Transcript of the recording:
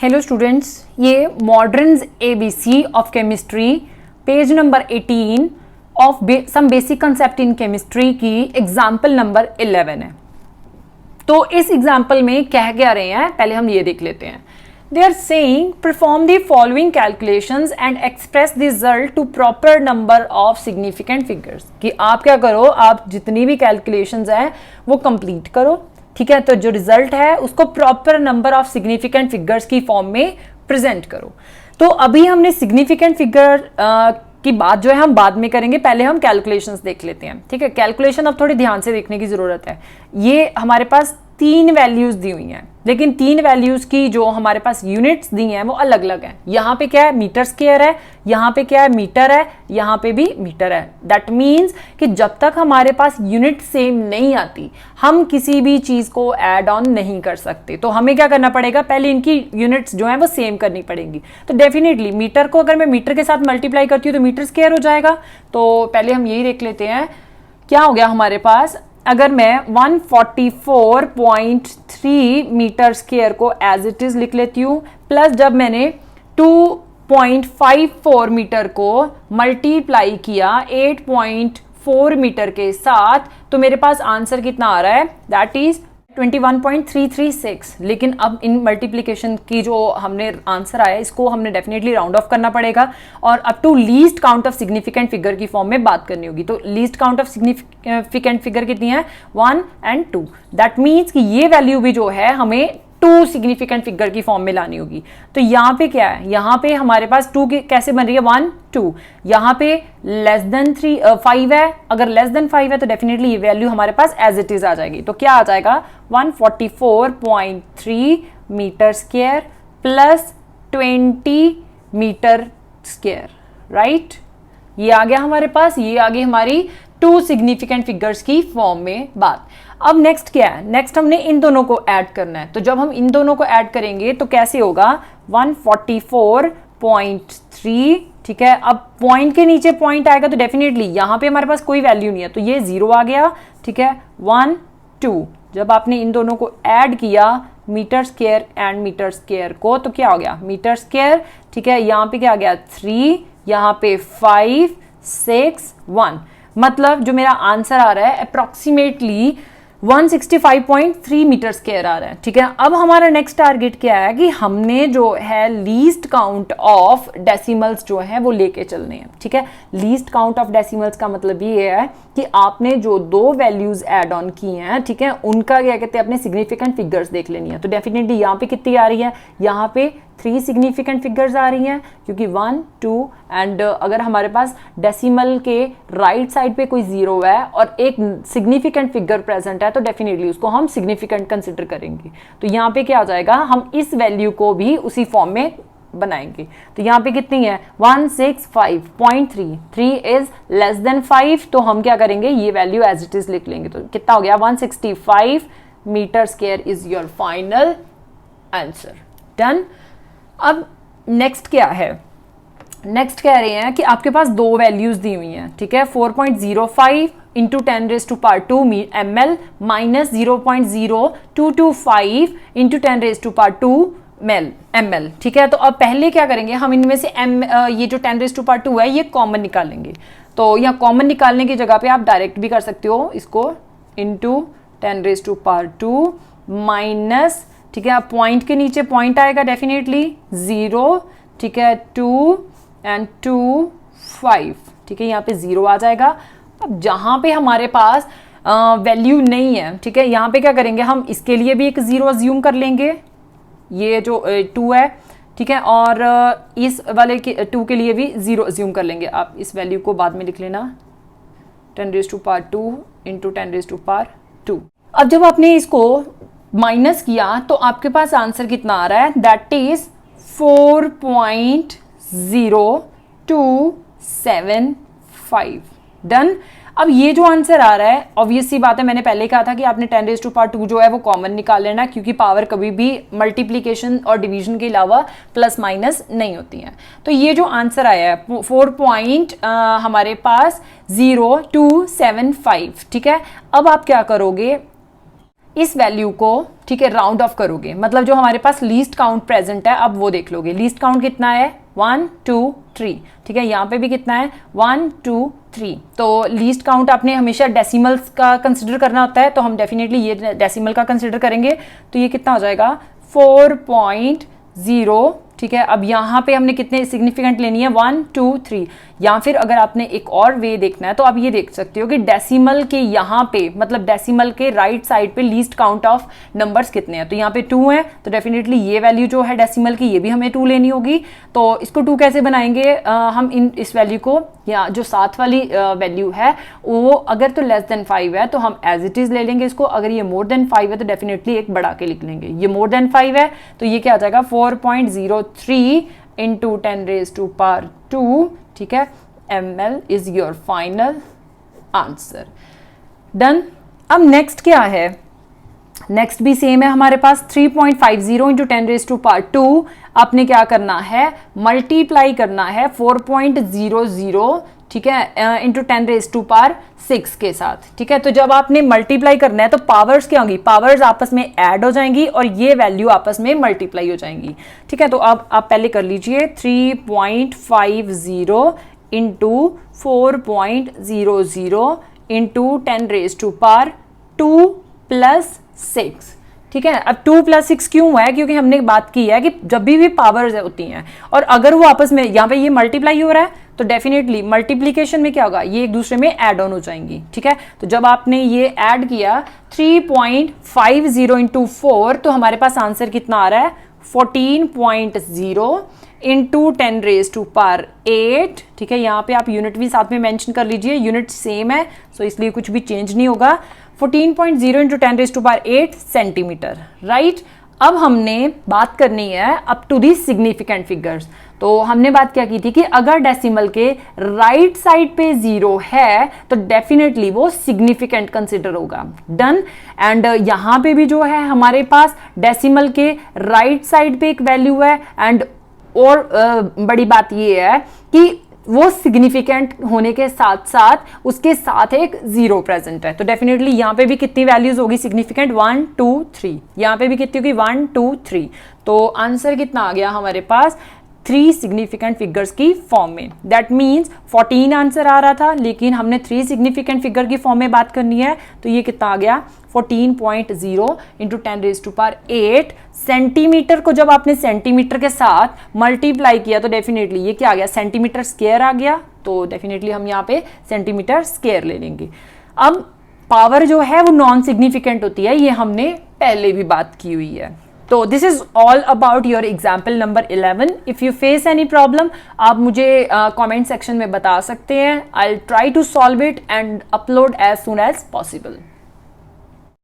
Hello students, ये Modern's ABC of chemistry page number 18 of some basic concept in chemistry की example number 11 है। तो इस example में कह क्या रहे हैं, पहले हम ये देख लेते हैं। They are saying perform the following calculations and express the result to proper number of significant figures. कि आप क्या करो, आप जितनी भी कैलकुलेशंस हैं वो कंप्लीट करो, ठीक है। तो जो रिजल्ट है उसको proper number of significant figures की फॉर्म में प्रेजेंट करो। तो अभी हमने सिग्निफिकेंट फिगर की बात जो है हम बाद में करेंगे, पहले हम कैलकुलेशंस देख लेते हैं, ठीक है। कैलकुलेशन अब थोड़ी ध्यान से देखने की जरूरत है। ये हमारे पास 3 वैल्यूज दी हुई हैं, लेकिन 3 वैल्यूज की जो हमारे पास यूनिट्स दी हैं वो अलग अलग हैं। यहाँ पे क्या है, मीटर स्क्वायर है, यहाँ पे क्या है, मीटर है, यहाँ पे भी मीटर है। दैट मीन्स कि जब तक हमारे पास यूनिट सेम नहीं आती हम किसी भी चीज को ऐड ऑन नहीं कर सकते। तो हमें क्या करना पड़ेगा, पहले इनकी यूनिट्स जो है वो सेम करनी पड़ेगी। तो डेफिनेटली मीटर को अगर मैं मीटर के साथ मल्टीप्लाई करती हूँ तो मीटर स्क्वायर हो जाएगा। तो पहले हम यही देख लेते हैं क्या हो गया हमारे पास। अगर मैं 144.3 मीटर स्क्वायर को एज इट इज लिख लेती हूँ, प्लस जब मैंने 2.54 मीटर को मल्टीप्लाई किया 8.4 मीटर के साथ, तो मेरे पास आंसर कितना आ रहा है, दैट इज 21.336। लेकिन अब इन मल्टीप्लिकेशन की जो हमने आंसर आया इसको हमने डेफिनेटली राउंड ऑफ करना पड़ेगा और up to least count of significant figure की फॉर्म में बात करनी होगी। तो least count of significant figure कितनी है, 1 और 2। दैट मीन्स कि ये वैल्यू भी जो है हमें 2 सिग्निफिकेंट फिगर की फॉर्म में लानी होगी। तो यहाँ पे क्या है, यहाँ पे हमारे पास 2 कैसे बन रही है, 1 2। यहाँ पे लेस देन 5 है, अगर लेस देन 5 है तो डेफिनेटली ये वैल्यू हमारे पास एज इट इज आ जाएगी। तो क्या आ जाएगा, 144.3 metre square plus 20 metre square, right. ये आ गया हमारे पास, ये आ गई हमारी 2 सिग्निफिकेंट फिगर्स की फॉर्म में बात। अब नेक्स्ट क्या है, नेक्स्ट हमने इन दोनों को ऐड करना है। तो जब हम इन दोनों को ऐड करेंगे तो कैसे होगा, 144.3, ठीक है। अब पॉइंट के नीचे पॉइंट आएगा तो डेफिनेटली यहाँ पे हमारे पास कोई वैल्यू नहीं है, तो ये 0 आ गया, ठीक है। 1 2, जब आपने इन दोनों को ऐड किया metre square and metre square को, तो क्या हो गया, मीटर स्क्वायर, ठीक है। यहाँ पे क्या आ गया, 3, यहाँ पे 5 6 1। मतलब जो मेरा आंसर आ रहा है अप्रोक्सीमेटली 165.3 मीटर स्क्वायर आ रहा है, ठीक है। अब हमारा नेक्स्ट टारगेट क्या है कि हमने जो है लीस्ट काउंट ऑफ डेसिमल्स जो है वो लेके चलने हैं, ठीक है। लीस्ट काउंट ऑफ डेसिमल्स का मतलब ये है कि आपने जो 2 वैल्यूज ऐड ऑन की हैं, ठीक है, उनका क्या कहते हैं, अपने सिग्निफिकेंट फिगर्स देख लेनी है। तो डेफिनेटली यहाँ पे कितनी आ रही है, यहाँ पे 3 सिग्निफिकेंट फिगर्स आ रही हैं, क्योंकि 1 2 एंड अगर हमारे पास डेसिमल के राइट साइड पे कोई 0 है और एक सिग्निफिकेंट फिगर प्रेजेंट है तो डेफिनेटली उसको हम सिग्निफिकेंट कंसिडर करेंगे। तो यहाँ पे क्या आ जाएगा, हम इस वैल्यू को भी उसी फॉर्म में बनाएंगे। तो यहाँ पे कितनी है, 165.3, 3 इज लेस देन 5, तो हम क्या करेंगे, ये वैल्यू एज इट इज लिख लेंगे। तो कितना हो गया, 165 metre square is your final answer. Done. अब नेक्स्ट क्या है, नेक्स्ट कह रहे हैं कि आपके पास 2 वैल्यूज दी हुई हैं, ठीक है। 4.05 into 10⁻²2 ml minus 0.0225 into 10⁻²2 ml, ठीक है। तो अब पहले क्या करेंगे, हम इनमें से ये जो 10⁻² है ये कॉमन निकालेंगे। तो यहाँ कॉमन निकालने की जगह पे आप डायरेक्ट भी कर सकते हो इसको, इंटू 10⁻² माइनस, ठीक है। पॉइंट के नीचे पॉइंट आएगा डेफिनेटली 0, ठीक है, 2 एंड 2 5, ठीक है। यहाँ पे 0 आ जाएगा। अब जहाँ पे हमारे पास वैल्यू नहीं है, ठीक है, यहाँ पे क्या करेंगे, हम इसके लिए भी एक 0 अज्यूम कर लेंगे, ये जो 2 है, ठीक है, और इस वाले के 2 के लिए भी 0 अज्यूम कर लेंगे। आप इस वैल्यू को बाद में लिख लेना, 10⁻² इंटू 10⁻²। अब जब आपने इसको माइनस किया तो आपके पास आंसर कितना आ रहा है, दैट इज 4.0275। डन। अब ये जो आंसर आ रहा है, ऑब्वियस सी बात है, मैंने पहले कहा था कि आपने 10⁻² जो है वो कॉमन निकाल लेना, क्योंकि पावर कभी भी मल्टीप्लिकेशन और डिवीजन के अलावा प्लस माइनस नहीं होती है। तो ये जो आंसर आया है 4 हमारे पास 0275, ठीक है। अब आप क्या करोगे, इस वैल्यू को, ठीक है, राउंड ऑफ करोगे, मतलब जो हमारे पास लीस्ट काउंट प्रेजेंट है अब वो देख लोगे। लीस्ट काउंट कितना है 1 2 3, ठीक है, यहाँ पे भी कितना है 1 2 3। तो लीस्ट काउंट आपने हमेशा डेसिमल्स का कंसिडर करना होता है, तो हम डेफिनेटली ये डेसिमल का कंसिडर करेंगे। तो ये कितना हो जाएगा 4.0, ठीक है। अब यहाँ पे हमने कितने सिग्निफिकेंट लेनी है 1 2 3, या फिर अगर आपने एक और वे देखना है तो आप ये देख सकते हो कि डेसिमल के यहाँ पे, मतलब डेसिमल के राइट साइड पे लीस्ट काउंट ऑफ नंबर्स कितने हैं। तो यहाँ पे 2 है, तो डेफिनेटली ये वैल्यू जो है डेसिमल की ये भी हमें 2 लेनी होगी। तो इसको 2 कैसे बनाएंगे, हम इस वैल्यू को, या जो साथ वाली वैल्यू है वो अगर तो लेस देन 5 है तो हम एज इट इज ले लेंगे इसको, अगर ये मोर देन 5 है तो डेफिनेटली एक बढ़ा के लिख लेंगे। ये मोर देन 5 है तो ये क्या आ जाएगा 4.03 इंटू 10⁻², ठीक है, ml is your final answer. Done. अब नेक्स्ट क्या है, नेक्स्ट भी सेम है हमारे पास 3.50 इंटू 10⁻²। आपने क्या करना है, मल्टीप्लाई करना है 4.00, ठीक है, इंटू 10⁻6 के साथ, ठीक है। तो जब आपने मल्टीप्लाई करना है तो पावर्स क्या होंगी, पावर्स आपस में ऐड हो जाएंगी और ये वैल्यू आपस में मल्टीप्लाई हो जाएंगी, ठीक है। तो अब आप पहले कर लीजिए 3.50 इंटू 4.00 इंटू 10⁻² प्लस 6, ठीक है। अब 2 + 6 क्यों है, क्योंकि हमने बात की है कि जब भी पावर्स होती हैं और अगर वो आपस में, यहाँ पे ये मल्टीप्लाई हो रहा है तो डेफिनेटली मल्टीप्लीकेशन में क्या होगा, ये एक दूसरे में ऐड ऑन हो जाएंगी, ठीक है। तो जब आपने ये ऐड किया 3.50 इंटू 4 तो हमारे पास आंसर कितना आ रहा है 14.0 इंटू 10⁻8, ठीक है। यहाँ पे आप यूनिट भी साथ में मेंशन कर लीजिए, यूनिट सेम है सो इसलिए कुछ भी चेंज नहीं होगा। 14.0 इंटू 10⁻8 सेंटीमीटर, राइट। अब हमने बात करनी है up to the significant figures. तो हमने बात क्या की थी कि अगर डेसिमल के राइट साइड पे 0 है तो डेफिनेटली वो सिग्निफिकेंट कंसिडर होगा। डन। एंड यहाँ पे भी जो है हमारे पास डेसिमल के राइट साइड पे एक वैल्यू है, एंड और बड़ी बात ये है कि वो सिग्निफिकेंट होने के साथ साथ उसके साथ एक 0 प्रेजेंट है। तो डेफिनेटली यहाँ पे भी कितनी वैल्यूज होगी सिग्निफिकेंट 1 2 3, यहाँ पे भी कितनी होगी 1 2 3। तो आंसर कितना आ गया हमारे पास 3 सिग्निफिकेंट फिगर्स की फॉर्म में। दैट मीन्स 14 आंसर आ रहा था लेकिन हमने 3 सिग्निफिकेंट फिगर की फॉर्म में बात करनी है, तो ये कितना आ गया 14.0 इंटू 10⁻8 सेंटीमीटर को जब आपने सेंटीमीटर के साथ मल्टीप्लाई किया तो डेफिनेटली ये क्या आ गया सेंटीमीटर स्क्वायर आ गया। तो डेफिनेटली हम यहाँ पे सेंटीमीटर स्क्वायर ले लेंगे। अब पावर जो है वो नॉन सिग्निफिकेंट होती है, ये हमने पहले भी बात की हुई है। तो this is all about your example number 11। If you face any problem आप मुझे कमेंट सेक्शन में बता सकते हैं। I will try to solve it and upload as soon as possible.